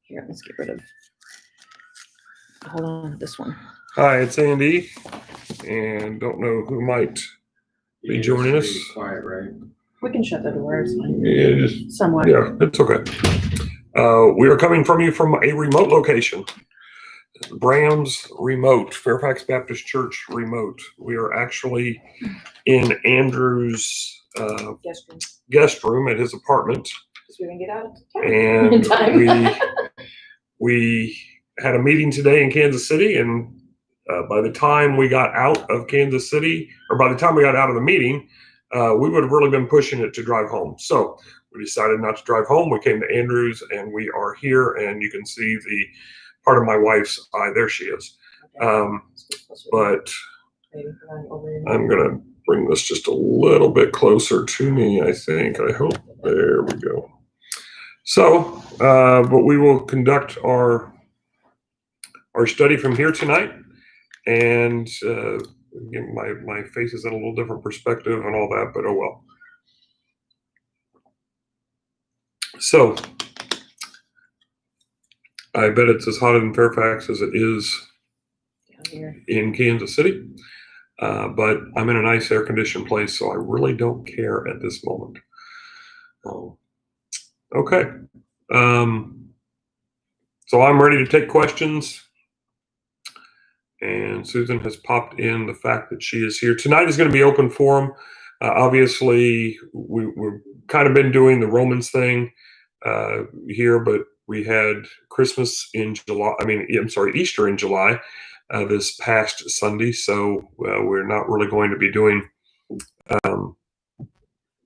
Here, let's get rid of. Hold on, this one. Hi, it's Andy, and don't know who might be joining us. Quiet, right? We can shut the door. It's fine. Yeah, just Somewhat. yeah, it's okay. We are coming from you from a remote location. Braams remote, Fairfax Baptist Church remote. We are actually in Andrew's guest room at his apartment. So we can get out And in time. we had a meeting today in Kansas City, and by the time we got out of Kansas City, or by the time we got out of the meeting, we would have really been pushing it to drive home. So we decided not to drive home. We came to Andrew's, and we are here, and you can see the part of my wife's eye. There she is. But I'm going to bring this just a little bit closer to me, I think. I hope. There we go. So, but we will conduct our study from here tonight, and again, my face is in a little different perspective and all that, but oh well. So, I bet it's as hot in Fairfax as it is in Kansas City, but I'm in a nice air-conditioned place, so I really don't care at this moment. Okay. So I'm ready to take questions. And Susan has popped in the fact that she is here. Tonight is going to be open forum. Obviously, we've kind of been doing the Romans thing here, but we had Christmas in July. Easter in July this past Sunday. So we're not really going to be doing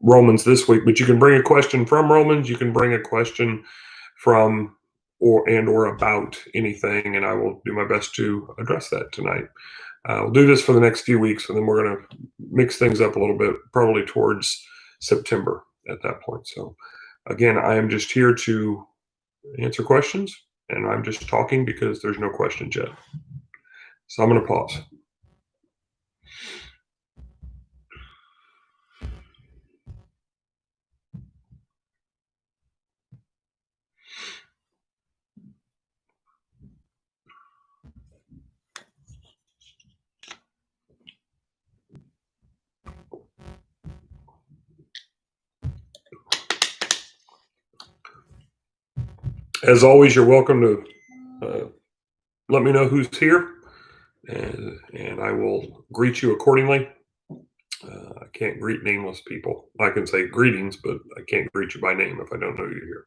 Romans this week, but you can bring a question from Romans. You can bring a question from or about anything, and I will do my best to address that tonight. We'll do this for the next few weeks, and then we're going to mix things up a little bit, probably towards September at that point. So again, I am just here to answer questions, and I'm just talking because there's no questions yet. So I'm going to pause. As always, you're welcome to let me know who's here, and I will greet you accordingly. I can't greet nameless people. I can say greetings, but I can't greet you by name if I don't know you're here.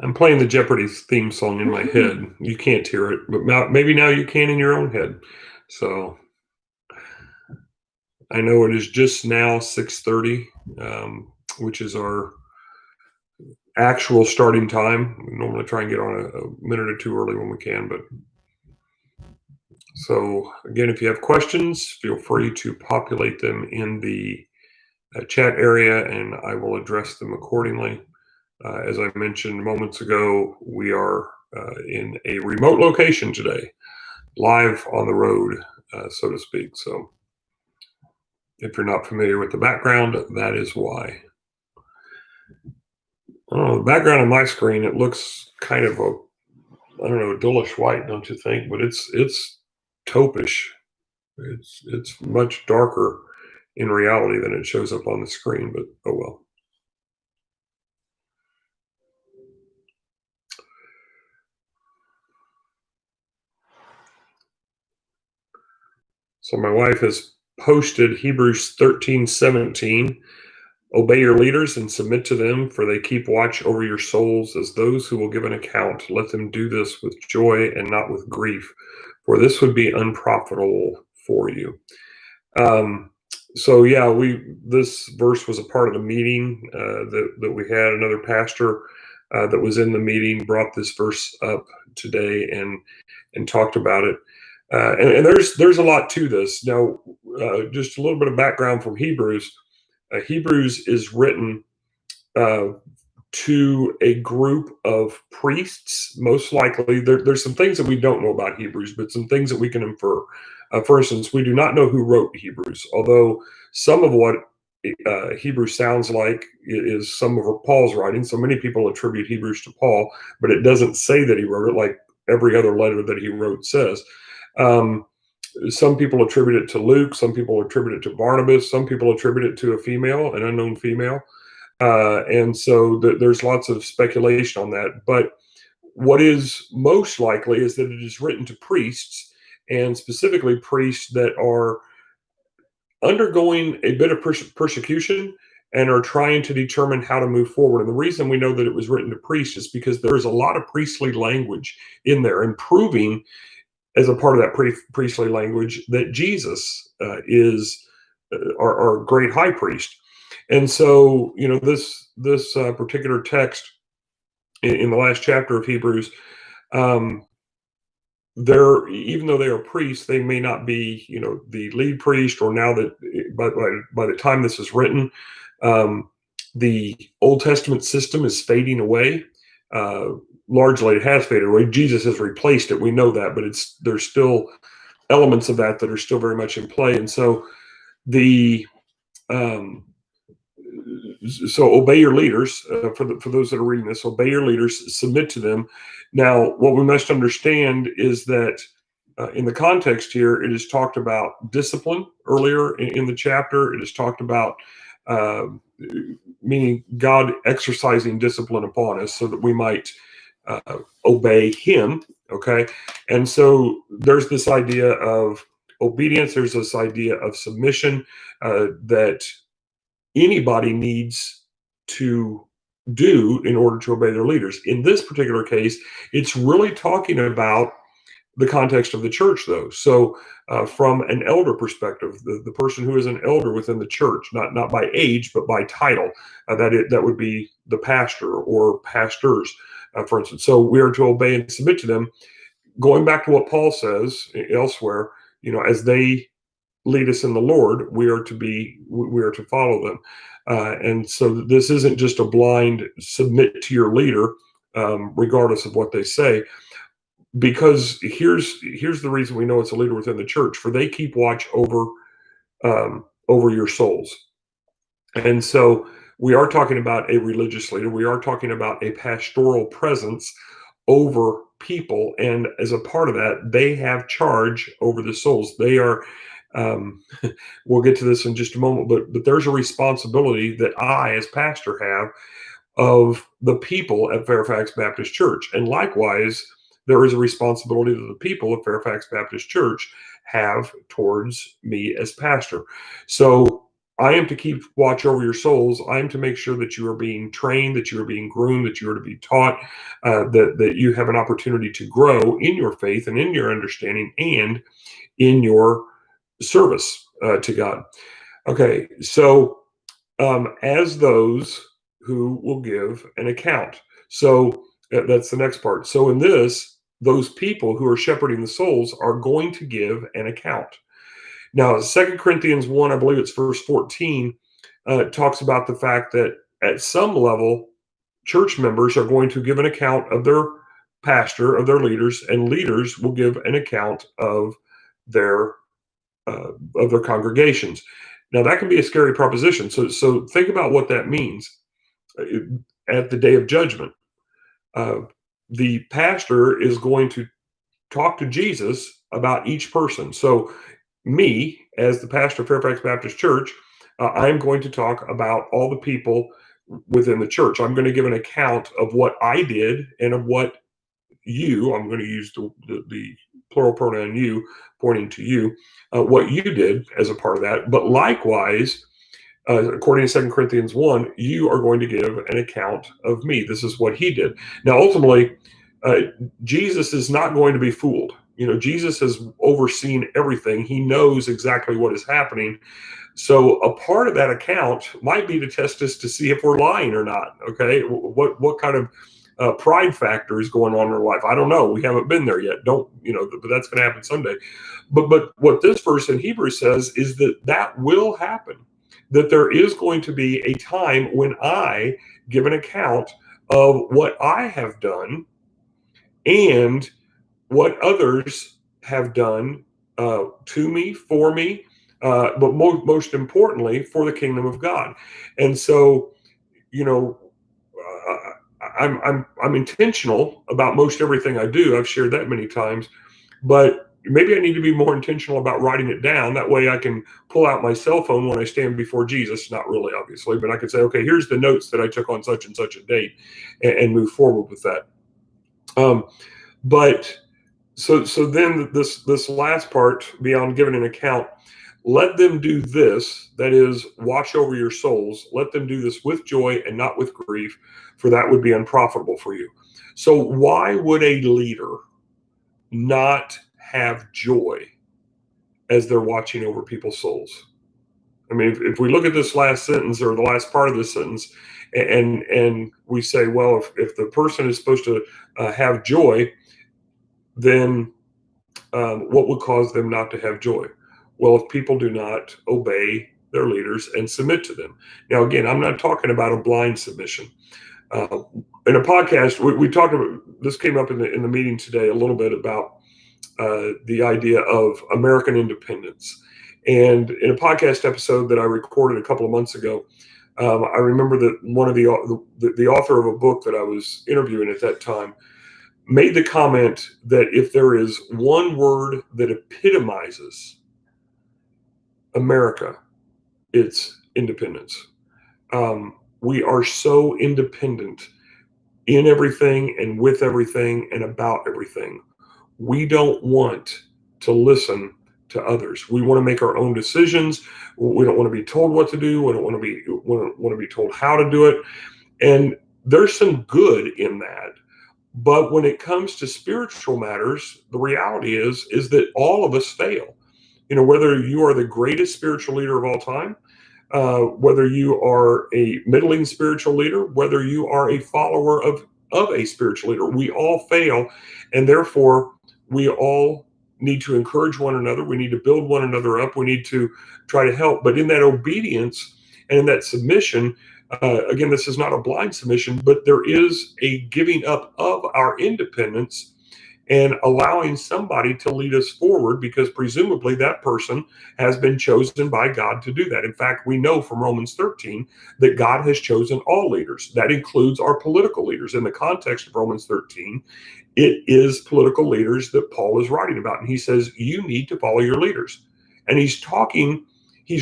I'm playing the Jeopardy theme song in my head. You can't hear it, but maybe now you can in your own head. So I know it is just now 6:30, which is our actual starting time. We normally try and get on a minute or two early when we can, but so again, if you have questions, feel free to populate them in the chat area, and I will address them accordingly. As I mentioned moments ago, we are in a remote location today, live on the road, so to speak. So if you're not familiar with the background, that is why. I don't know, the background on my screen, it looks kind of a dullish white, don't you think? But it's taupish. It's much darker in reality than it shows up on the screen, but oh well. So my wife has posted Hebrews 13:17 Obey your leaders and submit to them, for they keep watch over your souls as those who will give an account. Let them do this with joy and not with grief, for this would be unprofitable for you. So yeah, this verse was a part of the meeting that we had. Another pastor that was in the meeting brought this verse up today and talked about it. And there's a lot to this. Now, just a little bit of background from Hebrews. Hebrews is written to a group of priests, most likely. There's some things that we don't know about Hebrews, but some things that we can infer. For instance, we do not know who wrote Hebrews, although some of what Hebrews sounds like is some of Paul's writing. So many people attribute Hebrews to Paul, but it doesn't say that he wrote it, like every other letter that he wrote says. Some people attribute it to Luke. Some people attribute it to Barnabas. Some people attribute it to a female, an unknown female. And so there's lots of speculation on that. But what is most likely is that it is written to priests, and specifically priests that are undergoing a bit of persecution and are trying to determine how to move forward. And the reason we know that it was written to priests is because there's a lot of priestly language in there, and proving as a part of that priestly language that Jesus is our great high priest. And so, this particular text in the last chapter of Hebrews, even though they are priests, they may not be, the lead priest, or now that by the time this is written, the Old Testament system is fading away. Largely, it has faded away. Jesus has replaced it. We know that, but there's still elements of that are still very much in play. And so so obey your leaders. For those that are reading this, obey your leaders, submit to them. Now, what we must understand is that in the context here, it is talked about discipline earlier in the chapter. It is talked about meaning God exercising discipline upon us so that we might obey him. Okay. And so there's this idea of obedience. There's this idea of submission that anybody needs to do in order to obey their leaders. In this particular case, it's really talking about the context of the church, though. So from an elder perspective, the person who is an elder within the church, not by age, but by title, that would be the pastor or pastors, for instance. So we are to obey and submit to them. Going back to what Paul says elsewhere, as they lead us in the Lord, we are to follow them. And so this isn't just a blind submit to your leader, regardless of what they say. Because here's the reason we know it's a leader within the church: for they keep watch over your souls. And so we are talking about a religious leader. We are talking about a pastoral presence over people, and as a part of that, they have charge over the souls. They are. We'll get to this in just a moment, but there's a responsibility that I, as pastor, have of the people at Fairfax Baptist Church, and likewise, there is a responsibility that the people of Fairfax Baptist Church have towards me as pastor. So I am to keep watch over your souls. I am to make sure that you are being trained, that you are being groomed, that you are to be taught, that you have an opportunity to grow in your faith and in your understanding and in your service to God. Okay, so as those who will give an account. So that's the next part. So in this, those people who are shepherding the souls are going to give an account. Now, 2 Corinthians 1, I believe it's verse 14, talks about the fact that at some level, church members are going to give an account of their pastor, of their leaders, and leaders will give an account of their congregations. Now, that can be a scary proposition. So think about what that means at the day of judgment. The pastor is going to talk to Jesus about each person. So me, as the pastor of Fairfax Baptist Church, I'm going to talk about all the people within the church. I'm going to give an account of what I did and of what I'm going to use the plural pronoun you, pointing to you, what you did as a part of that. But likewise, according to 2 Corinthians 1, you are going to give an account of me. This is what he did. Now, ultimately, Jesus is not going to be fooled. Jesus has overseen everything. He knows exactly what is happening. So a part of that account might be to test us to see if we're lying or not. Okay, what kind of pride factor is going on in our life? I don't know. We haven't been there yet. But that's going to happen someday. But what this verse in Hebrew says is that will happen. That there is going to be a time when I give an account of what I have done and what others have done to me, for me, but most importantly, for the kingdom of God. And so, I'm intentional about most everything I do. I've shared that many times, but maybe I need to be more intentional about writing it down. That way I can pull out my cell phone when I stand before Jesus. Not really, obviously, but I can say, okay, here's the notes that I took on such and such a date, and move forward with that. But so then this last part, beyond giving an account, let them do this, that is, watch over your souls. Let them do this with joy and not with grief, for that would be unprofitable for you. So why would a leader not have joy as they're watching over people's souls? I mean, if we look at this last sentence, or the last part of this sentence, and we say, well, if the person is supposed to have joy, then what would cause them not to have joy? Well, if people do not obey their leaders and submit to them. Now, again, I'm not talking about a blind submission. In a podcast, we talked about this, came up in the meeting today a little bit about the idea of American independence. And in a podcast episode that I recorded a couple of months ago, I remember that one of the author of a book that I was interviewing at that time made the comment that if there is one word that epitomizes America, it's independence. We are so independent in everything and with everything and about everything. We don't want to listen to others. We want to make our own decisions. We don't want to be told what to do. We don't want to be told how to do it. And there's some good in that. But when it comes to spiritual matters, the reality is that all of us fail. Whether you are the greatest spiritual leader of all time, whether you are a middling spiritual leader, whether you are a follower of a spiritual leader, we all fail. And therefore, we all need to encourage one another. We need to build one another up. We need to try to help. But in that obedience and in that submission, again, this is not a blind submission, but there is a giving up of our independence and allowing somebody to lead us forward, because presumably that person has been chosen by God to do that. In fact, we know from Romans 13 that God has chosen all leaders. That includes our political leaders. In the context of Romans 13, it is political leaders that Paul is writing about. And he says, you need to follow your leaders. And he's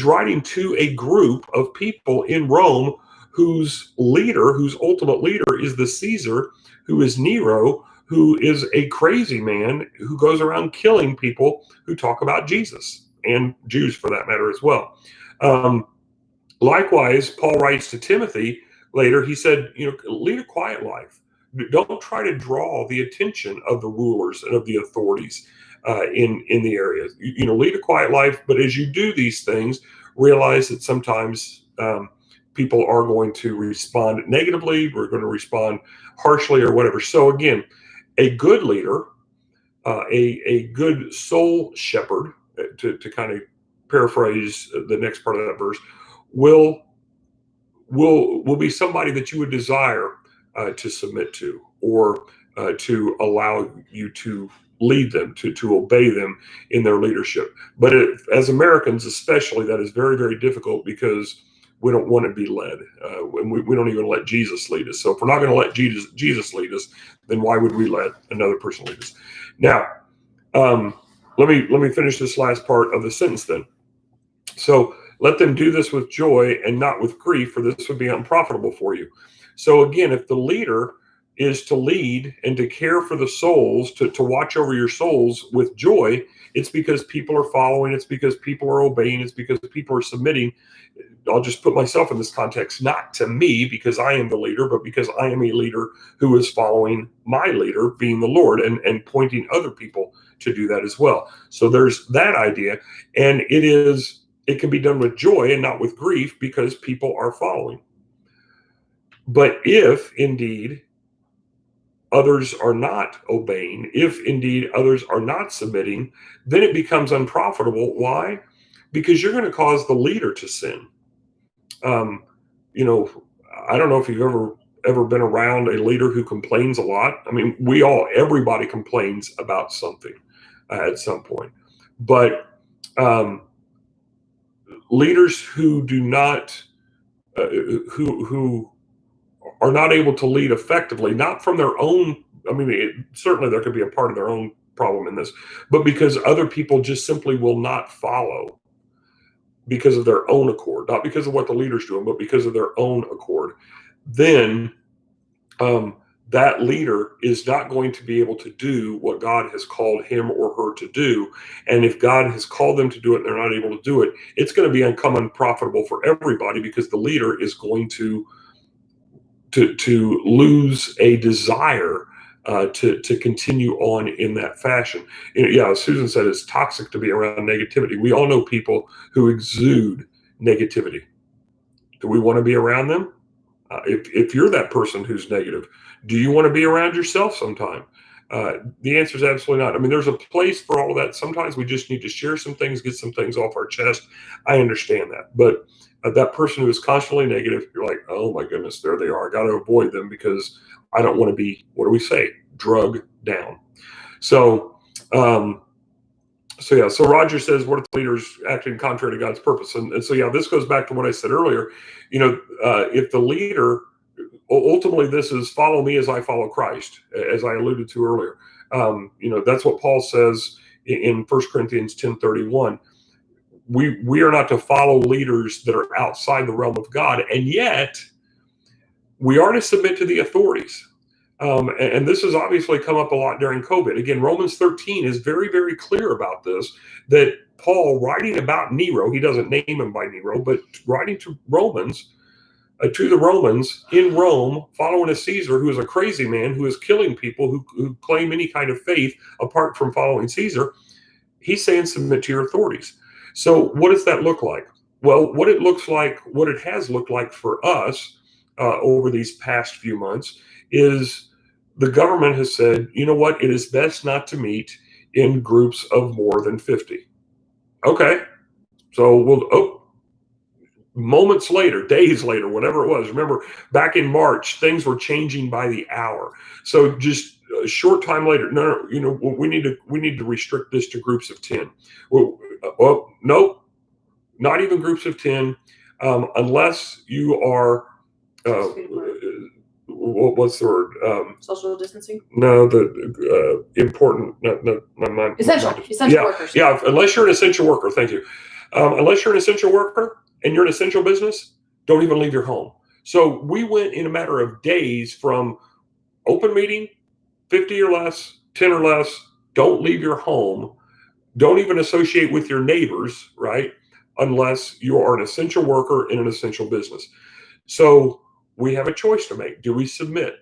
writing to a group of people in Rome whose ultimate leader is the Caesar, who is Nero, who is a crazy man who goes around killing people who talk about Jesus, and Jews for that matter as well. Likewise, Paul writes to Timothy later. He said, lead a quiet life. Don't try to draw the attention of the rulers and of the authorities in the area. Lead a quiet life, but as you do these things, realize that sometimes people are going to respond negatively. We're going to respond harshly or whatever. So again, a good leader, a good soul shepherd, to kind of paraphrase the next part of that verse, will be somebody that you would desire to submit to, or to allow you to lead them, to obey them in their leadership. But as Americans especially, that is very, very difficult, because we don't want to be led. We don't even let Jesus lead us. So if we're not going to let Jesus lead us, then why would we let another person lead us? Now, let me finish this last part of the sentence then. So let them do this with joy and not with grief, for this would be unprofitable for you. So again, if the leader is to lead and to care for the souls, to watch over your souls with joy, it's because people are following, it's because people are obeying, it's because people are submitting. I'll just put myself in this context, not to me because I am the leader, but because I am a leader who is following my leader, being the Lord, and pointing other people to do that as well. So there's that idea, and it can be done with joy and not with grief because people are following. But if indeed others are not obeying, if indeed others are not submitting, then it becomes unprofitable. Why? Because you're going to cause the leader to sin. I don't know if you've ever been around a leader who complains a lot. I mean, everybody complains about something at some point. But leaders who do not, who are not able to lead effectively, not from their own, certainly there could be a part of their own problem in this, but because other people just simply will not follow because of their own accord, not because of what the leader's doing, but because of their own accord, then that leader is not going to be able to do what God has called him or her to do. And if God has called them to do it and they're not able to do it, it's going to be unprofitable for everybody, because the leader is going to lose a desire to continue on in that fashion. As Susan said, it's toxic to be around negativity. We all know people who exude negativity. Do we want to be around them? If you're that person who's negative, do you want to be around yourself sometime? The answer is absolutely not. I mean, there's a place for all of that. Sometimes we just need to share some things, get some things off our chest. I understand that. But that person who is constantly negative, you're like, oh my goodness, there they are. I got to avoid them because I don't want to be, what do we say, drug down. So Roger says, what if the leaders acting contrary to God's purpose? And so, this goes back to what I said earlier. If the leader, ultimately this is follow me as I follow Christ, as I alluded to earlier. That's what Paul says in 1 Corinthians 10:31. We are not to follow leaders that are outside the realm of God, and yet we are to submit to the authorities. And this has obviously come up a lot during COVID. Again, Romans 13 is very, very clear about this, that Paul, writing about Nero, he doesn't name him by Nero, but writing to the Romans in Rome, following a Caesar who is a crazy man, who is killing people who claim any kind of faith apart from following Caesar, he's saying submit to your authorities. So what does that look like? Well, what it has looked like for us over these past few months is the government has said, you know what, it is best not to meet in groups of more than 50. Okay, so moments later, days later, whatever it was. Remember, back in March, things were changing by the hour. So just a short time later, no, we need to restrict this to groups of 10. Well, nope, not even groups of 10, unless you are. What's the word? Social distancing? No, the important. Essential workers. Yeah, unless you're an essential worker. Thank you. Unless you're an essential worker and you're an essential business, don't even leave your home. So we went in a matter of days from open meeting, 50 or less, 10 or less, don't leave your home, don't even associate with your neighbors, right? Unless you are an essential worker in an essential business. So we have a choice to make. Do we submit?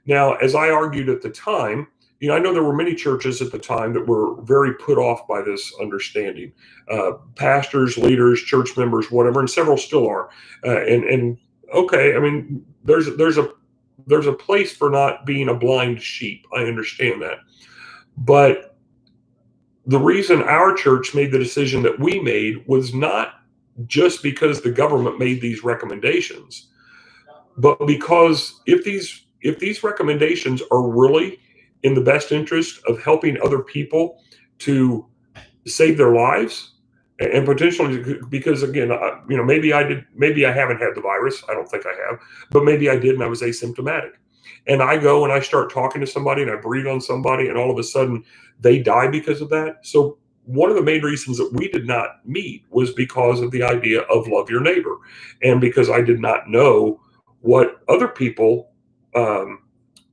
Now, as I argued at the time, I know there were many churches at the time that were very put off by this understanding. Pastors, leaders, church members, whatever, and several still are. Okay, I mean, there's a place for not being a blind sheep. I understand that. But the reason our church made the decision that we made was not just because the government made these recommendations, but because if these recommendations are really in the best interest of helping other people to save their lives, and potentially, because again, maybe I haven't had the virus. I don't think I have, but maybe I did and I was asymptomatic. And I go and I start talking to somebody and I breathe on somebody and all of a sudden they die because of that. So one of the main reasons that we did not meet was because of the idea of love your neighbor. And because I did not know what other people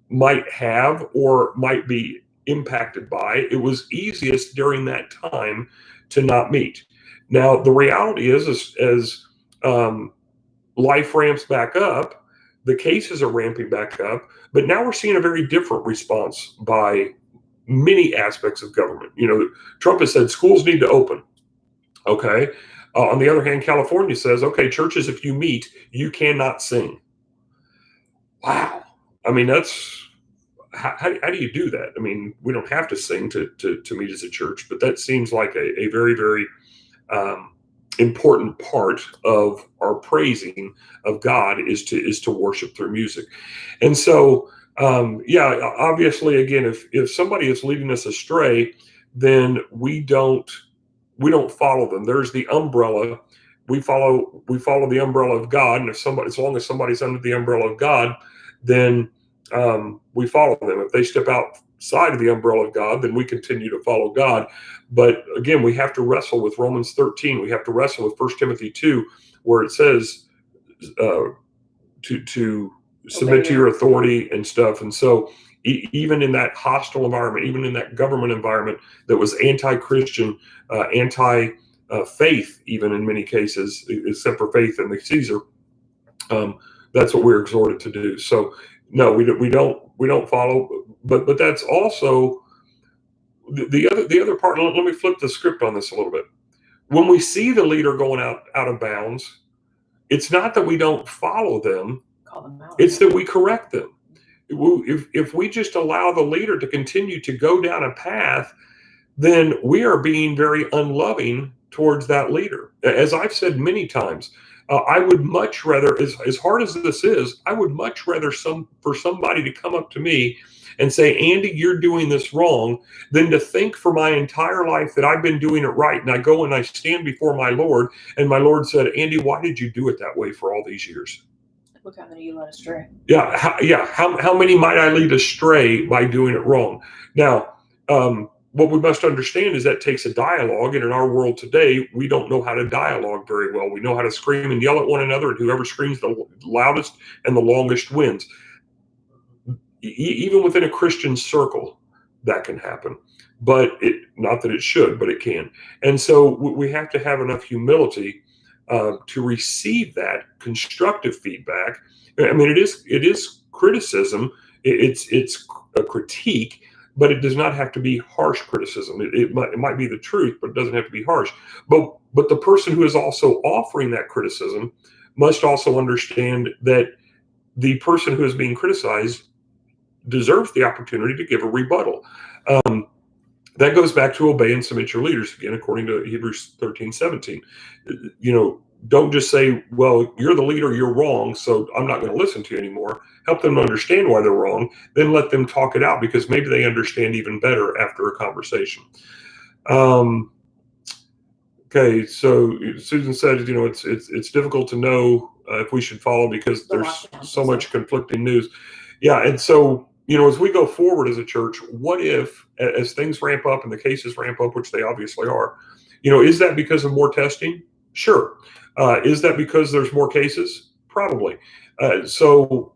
might have or might be impacted by, it was easiest during that time to not meet. Now, the reality is as life ramps back up, the cases are ramping back up, but now we're seeing a very different response by many aspects of government. Trump has said schools need to open. Okay. On the other hand, California says, okay, churches, if you meet, you cannot sing. Wow. I mean, how do you do that? I mean, we don't have to sing to meet as a church, but that seems like a very, very important part of our praising of God is to worship through music. And so, obviously, again, if somebody is leading us astray, then we don't follow them. There's the umbrella. We follow the umbrella of God, and as long as somebody's under the umbrella of God, then we follow them. If they step outside of the umbrella of God, then we continue to follow God. But again, we have to wrestle with Romans 13. We have to wrestle with 1 Timothy 2, where it says to submit to your authority and stuff. And so even in that hostile environment, even in that government environment that was anti-Christian, anti-faith, even in many cases, except for faith in the Caesar, that's what we're exhorted to do. So no, we don't follow, but that's also the other part. Let me flip the script on this a little bit. When we see the leader going out of bounds, it's not that we don't follow them. Call them out. It's that we correct them. If we just allow the leader to continue to go down a path, then we are being very unloving towards that leader. As I've said many times, I would much rather, as hard as this is, I would much rather for somebody to come up to me and say, Andy, you're doing this wrong, than to think for my entire life that I've been doing it right. And I go and I stand before my Lord, and my Lord said, Andy, why did you do it that way for all these years? Look how many you led astray. How many might I lead astray by doing it wrong? Now, what we must understand is that takes a dialogue, and in our world today, we don't know how to dialogue very well. We know how to scream and yell at one another, and whoever screams the loudest and the longest wins. Even within a Christian circle, that can happen. But not that it should, but it can. And so we have to have enough humility to receive that constructive feedback. I mean, it is criticism. It's a critique, but it does not have to be harsh criticism. It might be the truth, but it doesn't have to be harsh. But the person who is also offering that criticism must also understand that the person who is being criticized deserves the opportunity to give a rebuttal. That goes back to obey and submit your leaders, again, according to Hebrews 13:17. Don't just say, well, you're the leader, you're wrong, so I'm not going to listen to you anymore. Help them understand why they're wrong, then let them talk it out, because maybe they understand even better after a conversation. Okay, so Susan said, it's difficult to know if we should follow because there's so much conflicting news. Yeah, and so, as we go forward as a church, what if, as things ramp up and the cases ramp up, which they obviously are, is that because of more testing? Sure. Is that because there's more cases? Probably. So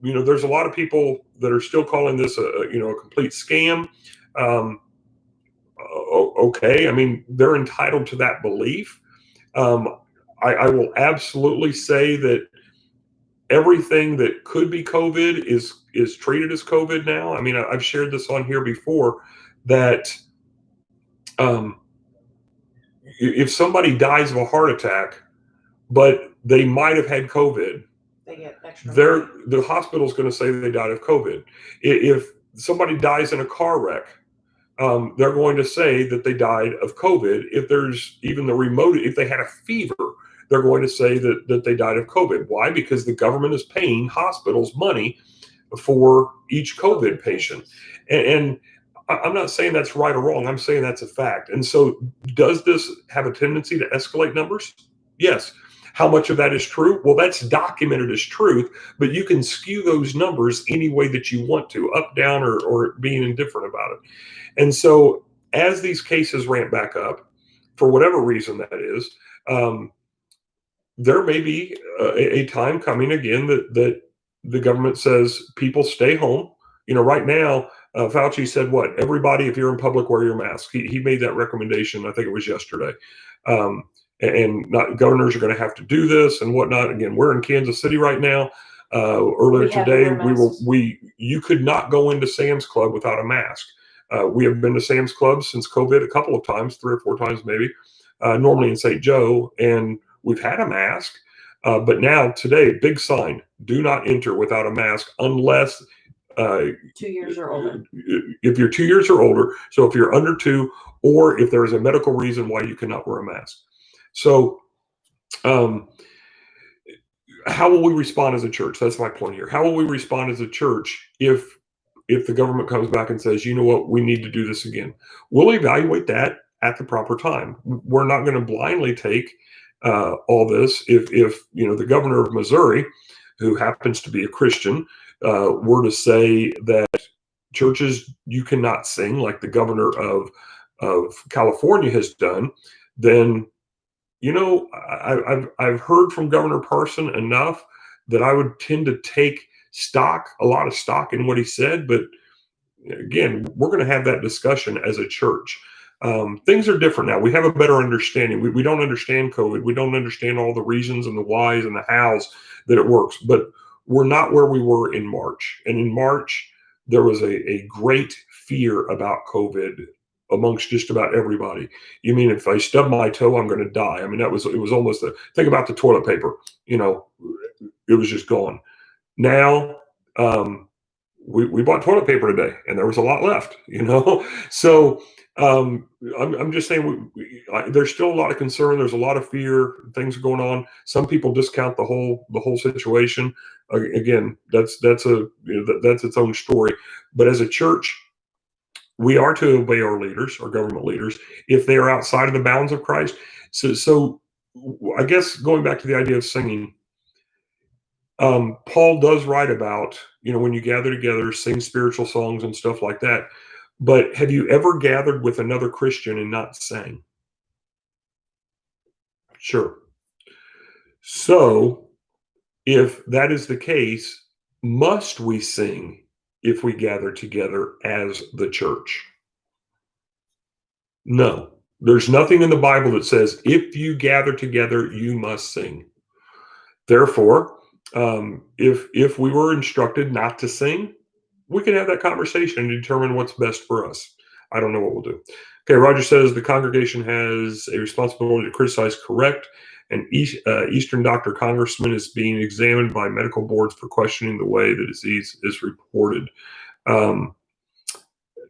there's a lot of people that are still calling this a complete scam. Okay. I mean, they're entitled to that belief. I will absolutely say that everything that could be COVID is treated as COVID now. I mean, I've shared this on here before that if somebody dies of a heart attack, but they might have had COVID, they get extra. The hospital's going to say they died of COVID. If somebody dies in a car wreck, they're going to say that they died of COVID. If there's even if they had a fever, they're going to say that they died of COVID. Why? Because the government is paying hospitals money for each COVID patient. And I'm not saying that's right or wrong. I'm saying that's a fact. And so does this have a tendency to escalate numbers? Yes. How much of that is true? Well, that's documented as truth, but you can skew those numbers any way that you want to, up, down, or being indifferent about it. And so as these cases ramp back up, for whatever reason that is, there may be a time coming again that the government says people stay home. right now, Fauci said, what, everybody, if you're in public, wear your mask. He made that recommendation. I think it was yesterday. And not governors are going to have to do this and whatnot. Again, we're in Kansas City right now. Earlier today, you could not go into Sam's Club without a mask. We have been to Sam's Club since COVID a couple of times, 3 or 4 times maybe, normally in St. Joe, and we've had a mask. But now today, big sign: do not enter without a mask unless 2 years or older. If you're 2 years or older, so if you're under 2, or if there is a medical reason why you cannot wear a mask. So, how will we respond as a church? That's my point here. How will we respond as a church if the government comes back and says, you know what, we need to do this again? We'll evaluate that at the proper time. We're not going to blindly take all this. If the governor of Missouri, who happens to be a Christian, were to say that churches, you cannot sing like the governor of California has done, then I've heard from Governor Parson enough that I would tend to take a lot of stock in what he said. But again, we're going to have that discussion as a church. Things are different now. We have a better understanding. We don't understand COVID. We don't understand all the reasons and the whys and the hows that it works. But we're not where we were in March. And in March, there was a great fear about COVID amongst just about everybody. You mean if I stub my toe, I'm going to die? I mean, it was almost think about the toilet paper. It was just gone. Now, we bought toilet paper today, and there was a lot left. So I'm just saying there's still a lot of concern. There's a lot of fear. Things are going on. Some people discount the whole situation. Again, that's its own story. But as a church, we are to obey our leaders, our government leaders, if they are outside of the bounds of Christ. So I guess going back to the idea of singing, Paul does write about, when you gather together, sing spiritual songs and stuff like that. But have you ever gathered with another Christian and not sang? Sure. So if that is the case, must we sing if we gather together as the church? No. There's nothing in the Bible that says if you gather together, you must sing. Therefore, if we were instructed not to sing, we can have that conversation and determine what's best for us. I don't know what we'll do. Okay, Roger says the congregation has a responsibility to criticize, correct, and Eastern Doctor Congressman is being examined by medical boards for questioning the way the disease is reported. And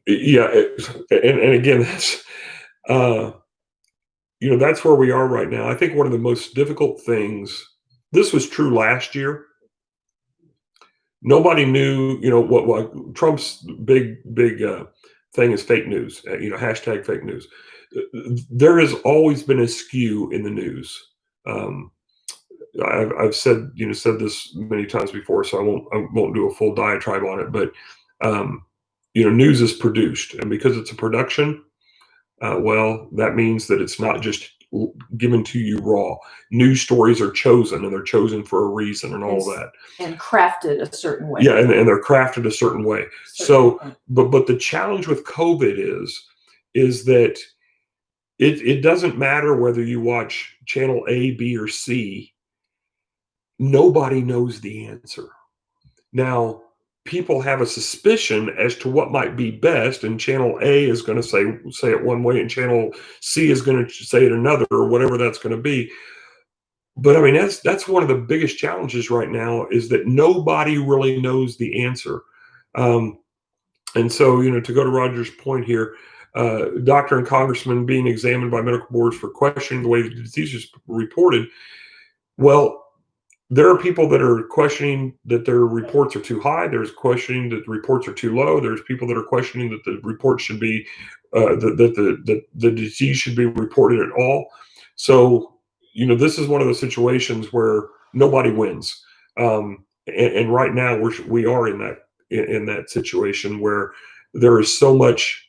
again, that's where we are right now. I think one of the most difficult things, this was true last year. Nobody knew, what Trump's big thing is fake news, hashtag fake news. There has always been a skew in the news. I've said this many times before, so I won't do a full diatribe on it, but news is produced, and because it's a production, that means that it's not just given to you raw. News stories are chosen, and they're chosen for a reason, and all that, and crafted a certain way. Yeah, and they're crafted a certain way. But the challenge with COVID is that it doesn't matter whether you watch channel A, B, or C. Nobody knows the answer. Now, people have a suspicion as to what might be best, and channel A is going to say it one way, and channel C is going to say it another, or whatever that's going to be. But I mean, that's one of the biggest challenges right now, is that nobody really knows the answer. And so, to go to Roger's point here, doctor and congressman being examined by medical boards for questioning the way the disease is reported. Well, there are people that are questioning that their reports are too high. There's questioning that the reports are too low. There's people that are questioning that the report should be, that the disease should be reported at all. So, this is one of those situations where nobody wins. And right now we are in that situation where there is so much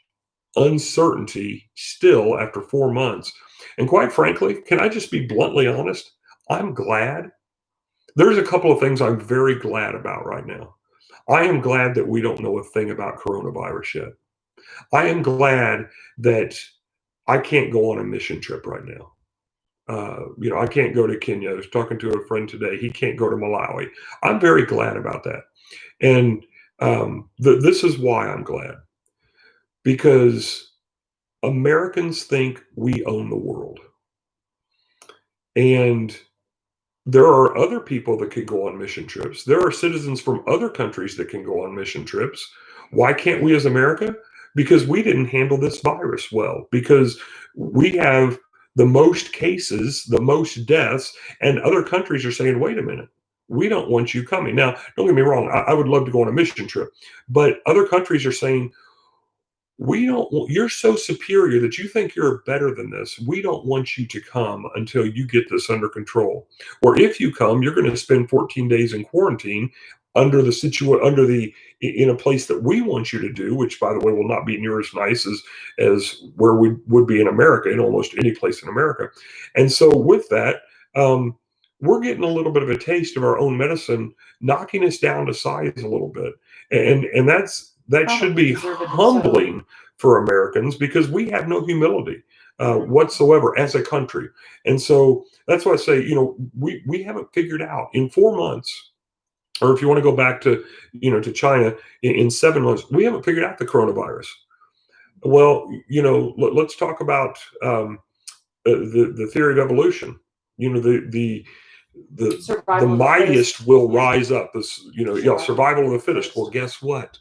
uncertainty still after 4 months. And quite frankly, can I just be bluntly honest? I'm glad. There's a couple of things I'm very glad about right now. I am glad that we don't know a thing about coronavirus yet. I am glad that I can't go on a mission trip right now. I can't go to Kenya. I was talking to a friend today. He can't go to Malawi. I'm very glad about that. And this is why I'm glad. Because Americans think we own the world. And there are other people that can go on mission trips. There are citizens from other countries that can go on mission trips. Why can't we as America? Because we didn't handle this virus well. Because we have the most cases, the most deaths, and other countries are saying, wait a minute, we don't want you coming. Now, don't get me wrong, I would love to go on a mission trip, but other countries are saying, you're so superior that you think you're better than this. We don't want you to come until you get this under control. Or if you come, you're going to spend 14 days in quarantine in a place that we want you to do, which by the way will not be near as nice as where we would be in America, in almost any place in America. And so with that, we're getting a little bit of a taste of our own medicine, knocking us down to size a little bit. And that should be humbling for Americans, because we have no humility whatsoever as a country. And so that's why I say, we haven't figured out in 4 months, or if you want to go back to, to China in 7 months, we haven't figured out the coronavirus. Well, let's talk about the theory of evolution. The mightiest will rise up. Survival of the fittest. Well, guess what?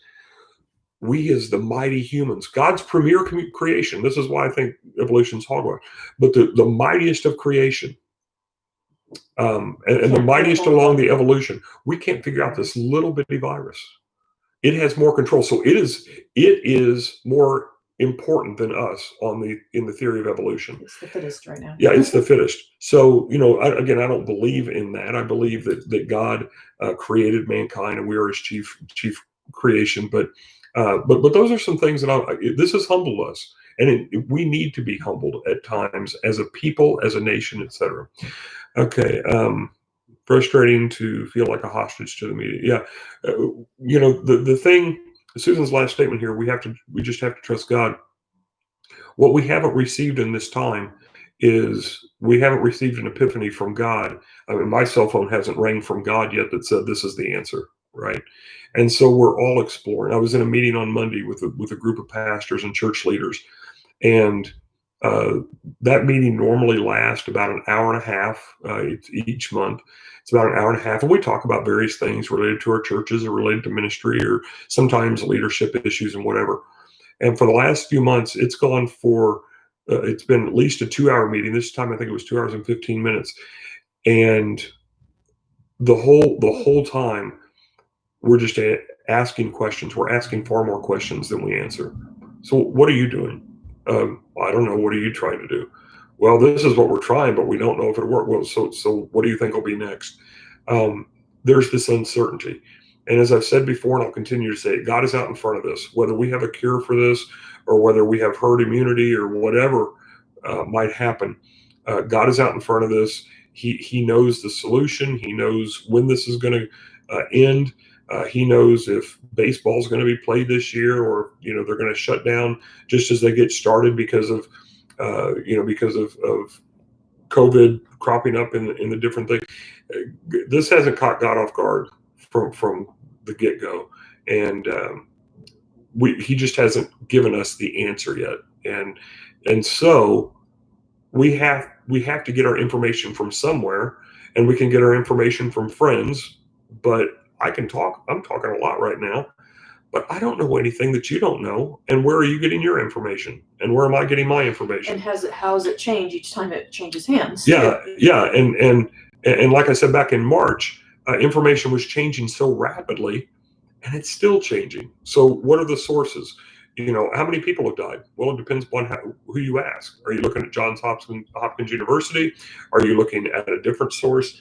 We as the mighty humans, God's premier creation. This is why I think evolution's hogwash. But the mightiest of creation, and the mightiest along the evolution, we can't figure out this little bitty virus. It has more control. So it is more important than us in the theory of evolution. It's the fittest right now. Yeah, it's the fittest. So, I don't believe in that. I believe that God created mankind and we are his chief creation. But those are some things that this has humbled us. And we need to be humbled at times as a people, as a nation, etc. Okay. Frustrating to feel like a hostage to the media. Yeah. The thing, Susan's last statement here, we just have to trust God. What we haven't received in this time is we haven't received an epiphany from God. I mean, my cell phone hasn't rang from God yet that said this is the answer, right? And so we're all exploring. I was in a meeting on Monday with a group of pastors and church leaders, and that meeting normally lasts about an hour and a half each month. It's about an hour and a half, and we talk about various things related to our churches or related to ministry or sometimes leadership issues and whatever. And for the last few months, it's gone for it's been at least a 2-hour meeting. This time, I think it was 2 hours and 15 minutes, and the whole time we're just asking questions. We're asking far more questions than we answer. So, what are you doing? I don't know. What are you trying to do? Well, this is what we're trying, but we don't know if it'll work. Well, so what do you think will be next? There's this uncertainty. And as I've said before, and I'll continue to say, God is out in front of this. Whether we have a cure for this or whether we have herd immunity or whatever might happen, God is out in front of this. He knows the solution. He knows when this is going to end. He knows if baseball is going to be played this year, or they're going to shut down just as they get started because of COVID cropping up in the different things. This hasn't caught God off guard from the get-go, and he just hasn't given us the answer yet, and so we have to get our information from somewhere, and we can get our information from friends, but I'm talking a lot right now, but I don't know anything that you don't know. And where are you getting your information? And where am I getting my information? And how has it changed each time it changes hands? Yeah. And like I said, back in March, information was changing so rapidly, and it's still changing. So what are the sources? How many people have died? Well, it depends upon who you ask. Are you looking at Johns Hopkins University? Are you looking at a different source?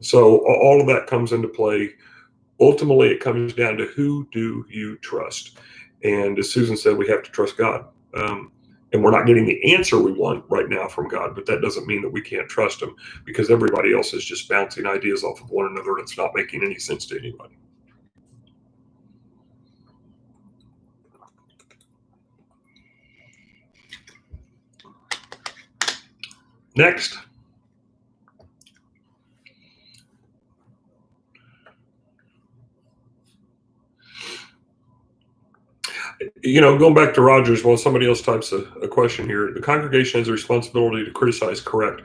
So all of that comes into play. Ultimately, it comes down to who do you trust? And as Susan said, we have to trust God. and we're not getting the answer we want right now from God, but that doesn't mean that we can't trust him, because everybody else is just bouncing ideas off of one another and it's not making any sense to anybody. Next. Going back to Rogers, while somebody else types a question here, the congregation has a responsibility to criticize correct.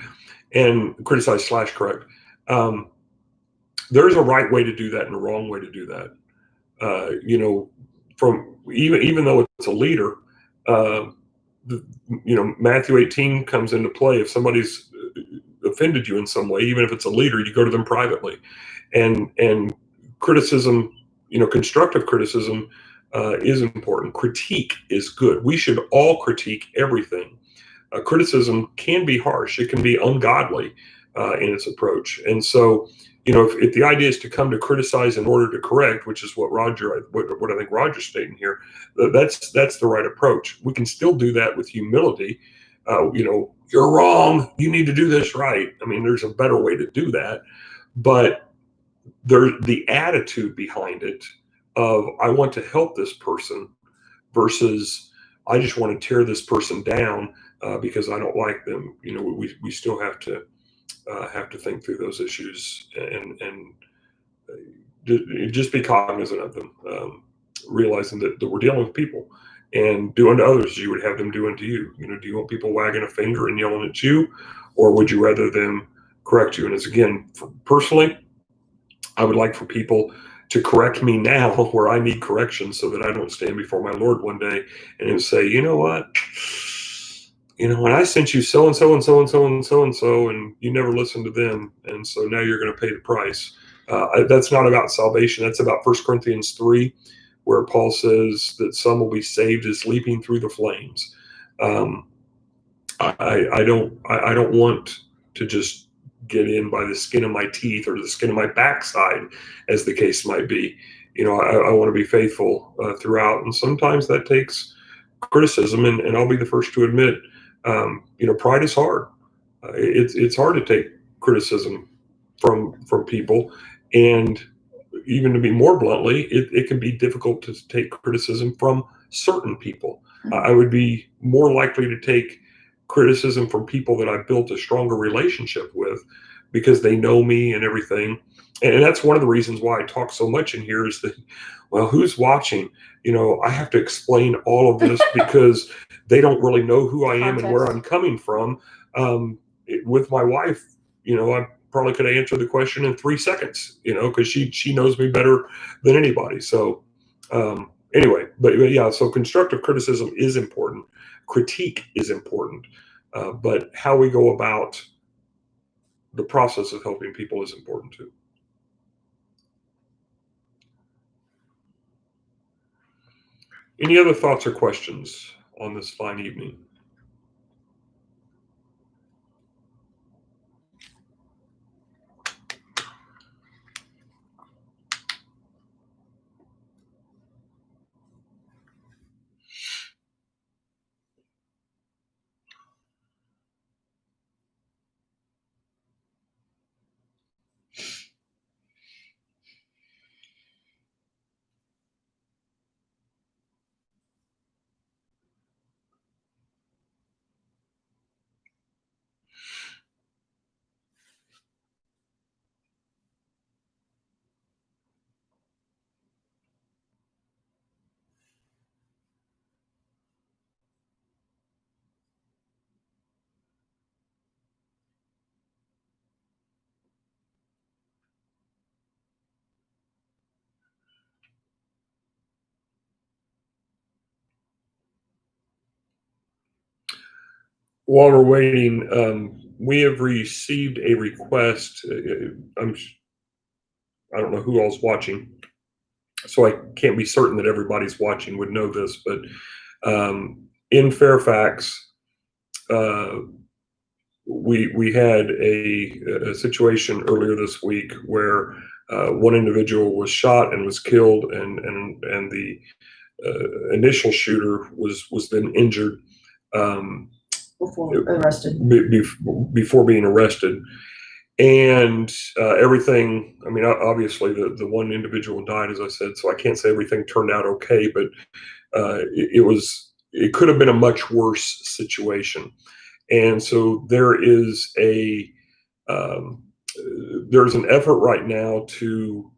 There's a right way to do that and a wrong way to do that. From even though it's a leader, Matthew 18 comes into play. If somebody's offended you in some way, even if it's a leader, you go to them privately. And criticism, constructive criticism is important. Critique is good. We should all critique everything. Criticism can be harsh. It can be ungodly in its approach. And so, if the idea is to come to criticize in order to correct, which is what I think Roger's stating here, that's the right approach. We can still do that with humility. You're wrong. You need to do this right. I mean, there's a better way to do that, but the attitude behind it of I want to help this person versus I just want to tear this person down because I don't like them. We still have to think through those issues and just be cognizant of them, realizing that we're dealing with people, and do unto others as you would have them do unto you. Do you want people wagging a finger and yelling at you, or would you rather them correct you? And as again, personally, I would like for people to correct me now where I need correction, so that I don't stand before my Lord one day and he'll say, you know what? When I sent you so and so and so and so and so and so, and you never listened to them, and so now you're going to pay the price. That's not about salvation. That's about 1 Corinthians 3, where Paul says that some will be saved as leaping through the flames. I don't want to just get in by the skin of my teeth or the skin of my backside, as the case might be. I want to be faithful throughout, and sometimes that takes criticism, and I'll be the first to admit, pride is hard. It's hard to take criticism from people, and even to be more bluntly, it can be difficult to take criticism from certain people. I would be more likely to take criticism from people that I've built a stronger relationship with, because they know me and everything. And that's one of the reasons why I talk so much in here, is that, well, who's watching? I have to explain all of this because they don't really know who I am and where I'm coming from. With my wife, I probably could answer the question in 3 seconds, because she knows me better than anybody. So anyway, but yeah, so constructive criticism is important. Critique is important. But how we go about the process of helping people is important too. Any other thoughts or questions on this fine evening? While we're waiting, we have received a request. I don't know who all's watching, so I can't be certain that everybody's watching would know this, but in Fairfax, we had a situation earlier this week where one individual was shot and was killed, and the initial shooter was then injured. Before arrested. before being arrested. And everything, I mean, obviously the one individual died, as I said, so I can't say everything turned out okay, but it could have been a much worse situation. And so there's an effort right now to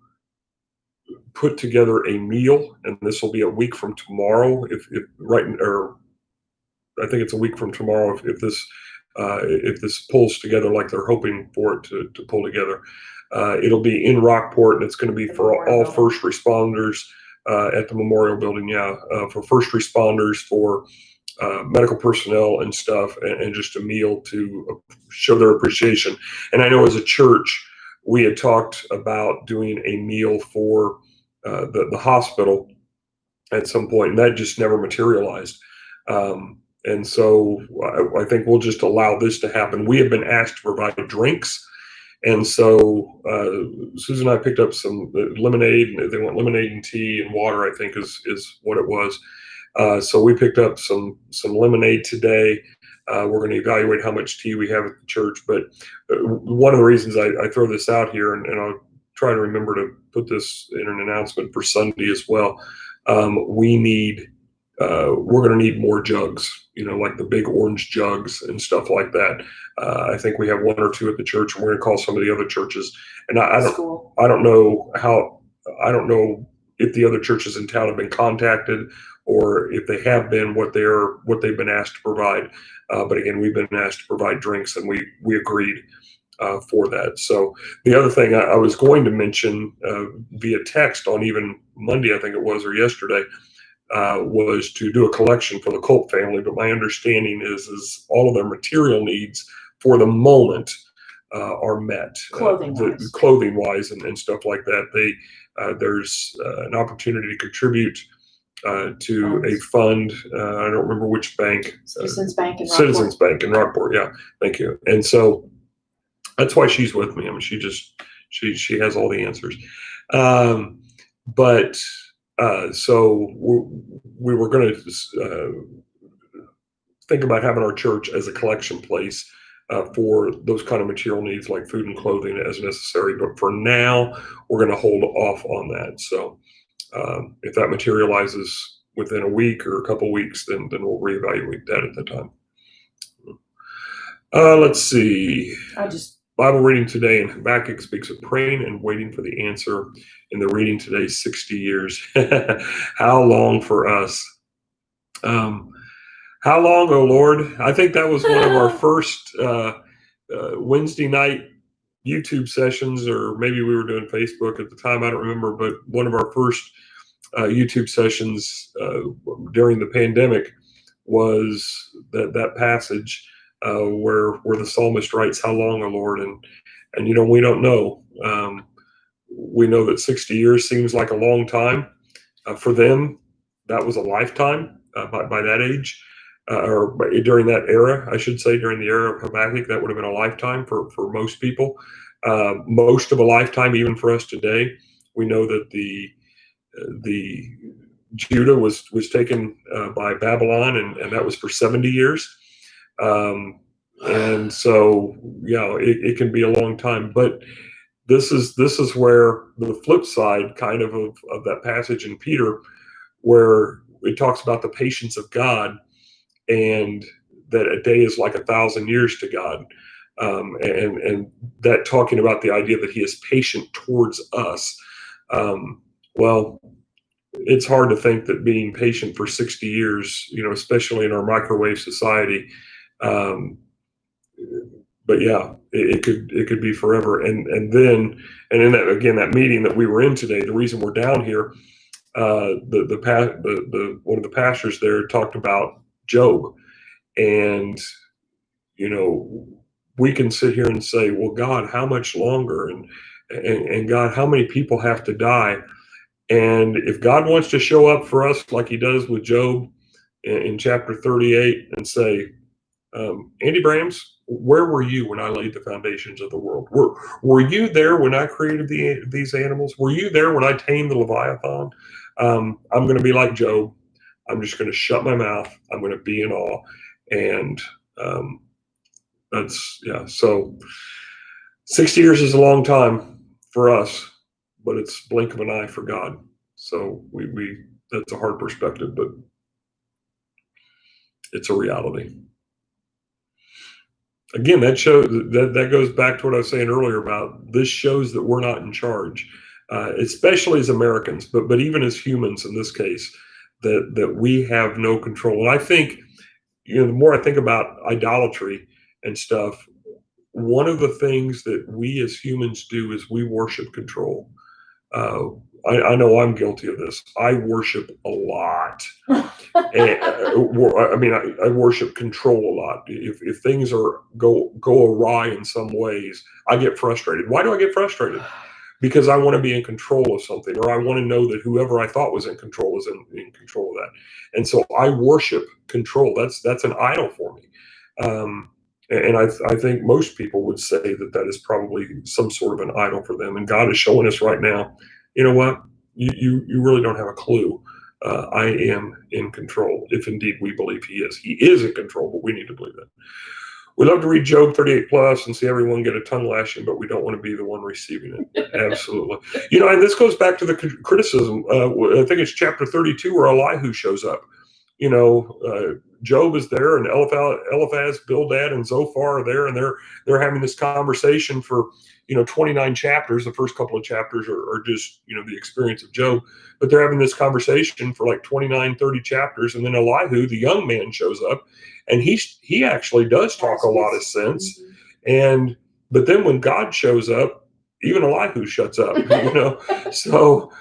put together a meal, and this will be a week from tomorrow. I think it's a week from tomorrow if this pulls together like they're hoping for it to pull together. It'll be in Rockport, and it's going to be for all first responders at the Memorial Building. For first responders, for medical personnel and stuff, and just a meal to show their appreciation. And I know as a church, we had talked about doing a meal for the hospital at some point, and that just never materialized. And so I think we'll just allow this to happen. We have been asked to provide drinks. And so Susan and I picked up some lemonade. They want lemonade and tea and water, I think is what it was. So we picked up some lemonade today. We're going to evaluate how much tea we have at the church. But one of the reasons I throw this out here, and I'll try to remember to put this in an announcement for Sunday as well. We're going to need more jugs, like the big orange jugs and stuff like that. I think we have one or two at the church, and we're going to call some of the other churches. And I don't know if the other churches in town have been contacted, or if they have been, what they've been asked to provide. But again, we've been asked to provide drinks, and we agreed for that. So the other thing I was going to mention via text on even Monday, I think it was, or yesterday, was to do a collection for the Culp family. But my understanding is all of their material needs for the moment are met, clothing wise and stuff like that. There's an opportunity to contribute to a fund. I don't remember which bank. Citizens Bank in Rockport. Citizens Bank in Rockport. Yeah, thank you. And so that's why she's with me. I mean, she has all the answers. So we were going to think about having our church as a collection place for those kind of material needs like food and clothing as necessary. But for now, we're going to hold off on that. So if that materializes within a week or a couple weeks, then we'll reevaluate that at the time. Let's see. Bible reading today in Habakkuk speaks of praying and waiting for the answer. In the reading today, 60 years. How long for us? How long, oh Lord? I think that was one of our first Wednesday night YouTube sessions, or maybe we were doing Facebook at the time. I don't remember, but one of our first YouTube sessions during the pandemic was that passage where the psalmist writes, "How long, O Lord?" And we don't know. We know that 60 years seems like a long time. For them, that was a lifetime by that age, or during that era, I should say, during the era of Habakkuk, that would have been a lifetime for most people. Most of a lifetime, even for us today. We know that the Judah was taken by Babylon, and that was for 70 years. And so, it can be a long time, but this is where the flip side kind of that passage in Peter, where it talks about the patience of God, and that a day is like 1,000 years to God. And that talking about the idea that he is patient towards us. Well, it's hard to think that being patient for 60 years, especially in our microwave society, but yeah, it could be forever. And in that meeting that we were in today, the reason we're down here, one of the pastors there talked about Job, and we can sit here and say, well, God, how much longer, and God, how many people have to die? And if God wants to show up for us like he does with Job in chapter 38 and say, Andy Braams, where were you when I laid the foundations of the world? Were you there when I created these animals? Were you there when I tamed the Leviathan? I'm going to be like Job. I'm just going to shut my mouth. I'm going to be in awe. And so 60 years is a long time for us, but it's blink of an eye for God. So we that's a hard perspective, but it's a reality. Again, that goes back to what I was saying earlier about this shows that we're not in charge, especially as Americans, but even as humans in this case, that we have no control. And I think, the more I think about idolatry and stuff, one of the things that we as humans do is we worship control. I know I'm guilty of this. I worship a lot. And, I worship control a lot. If things go awry in some ways, I get frustrated. Why do I get frustrated? Because I want to be in control of something, or I want to know that whoever I thought was in control is in control of that. And so I worship control. That's an idol for me. And I think most people would say that is probably some sort of an idol for them. And God is showing us right now, you know what? You really don't have a clue. I am in control, if indeed we believe He is. He is in control, but we need to believe that. We love to read Job 38 plus and see everyone get a tongue lashing, but we don't want to be the one receiving it. Absolutely. And this goes back to the criticism. I think it's chapter 32 where Elihu shows up. Job is there, and Eliphaz, Bildad, and Zophar are there, and they're having this conversation for 29 chapters. The first couple of chapters are just the experience of Job, but they're having this conversation for like 29, 30 chapters, and then Elihu, the young man, shows up, and he actually does talk a lot of sense, but then when God shows up, even Elihu shuts up. So.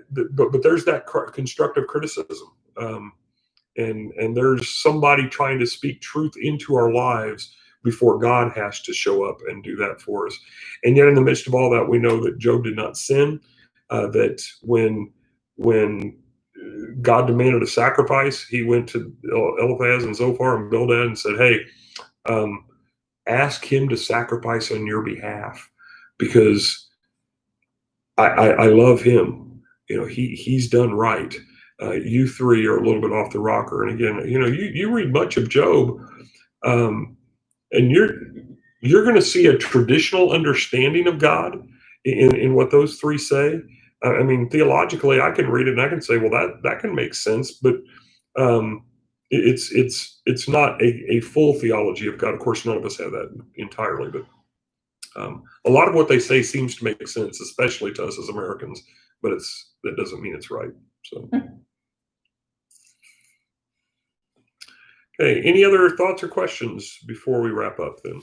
But there's that constructive criticism, and there's somebody trying to speak truth into our lives before God has to show up and do that for us. And yet in the midst of all that, we know that Job did not sin, that when God demanded a sacrifice, he went to Eliphaz and Zophar and Bildad and said, hey, ask him to sacrifice on your behalf, because I love him. He's done right. You three are a little bit off the rocker. And again, you read much of Job, and you're going to see a traditional understanding of God in what those three say. Theologically, I can read it and I can say, well, that can make sense, but it's not a full theology of God. Of course, none of us have that entirely, but a lot of what they say seems to make sense, especially to us as Americans, but that doesn't mean it's right. So, okay, any other thoughts or questions before we wrap up then?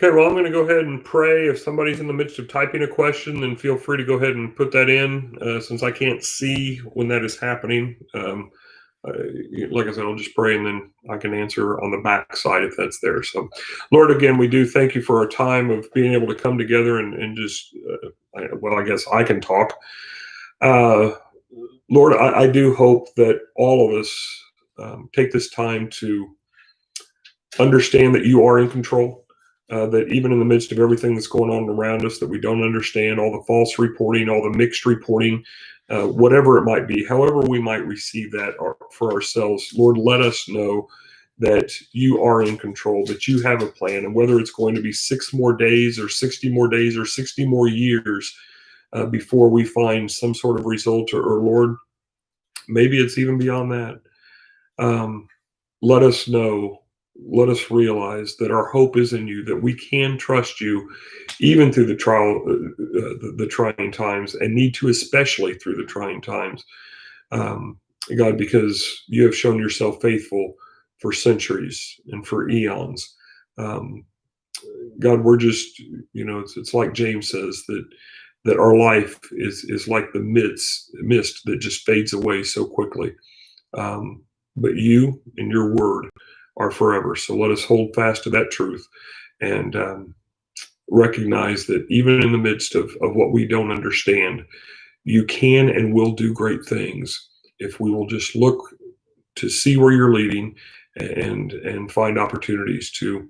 Okay, well, I'm going to go ahead and pray. If somebody's in the midst of typing a question, then feel free to go ahead and put that in, since I can't see when that is happening. Like I said, I'll just pray and then I can answer on the back side if that's there. So, Lord, again, we do thank you for our time of being able to come together and just, I guess I can talk. Lord, I do hope that all of us take this time to understand that you are in control. That even in the midst of everything that's going on around us that we don't understand, all the false reporting, all the mixed reporting, whatever it might be, however we might receive that for ourselves, Lord, let us know that you are in control, that you have a plan, and whether it's going to be 6 more days or 60 more days or 60 more years before we find some sort of result, or Lord, maybe it's even beyond that. Let us know. Let us realize that our hope is in you, that we can trust you even through the trying times, and need to especially through the trying times, God, because you have shown yourself faithful for centuries and for eons. God, we're just, it's like James says, that our life is like the mist that just fades away so quickly. But you and your word are forever. So let us hold fast to that truth and recognize that even in the midst of what we don't understand, you can and will do great things if we will just look to see where you're leading and find opportunities to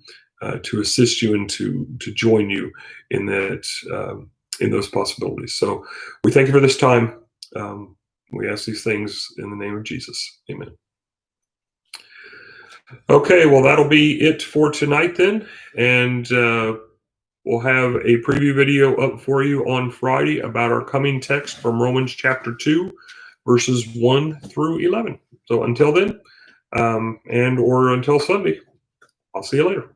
assist you and to join you in that in those possibilities. So we thank you for this time. We ask these things in the name of Jesus. Amen. Okay, well, that'll be it for tonight then. And we'll have a preview video up for you on Friday about our coming text from Romans chapter 2, verses 1 through 11. So until then, and or until Sunday, I'll see you later.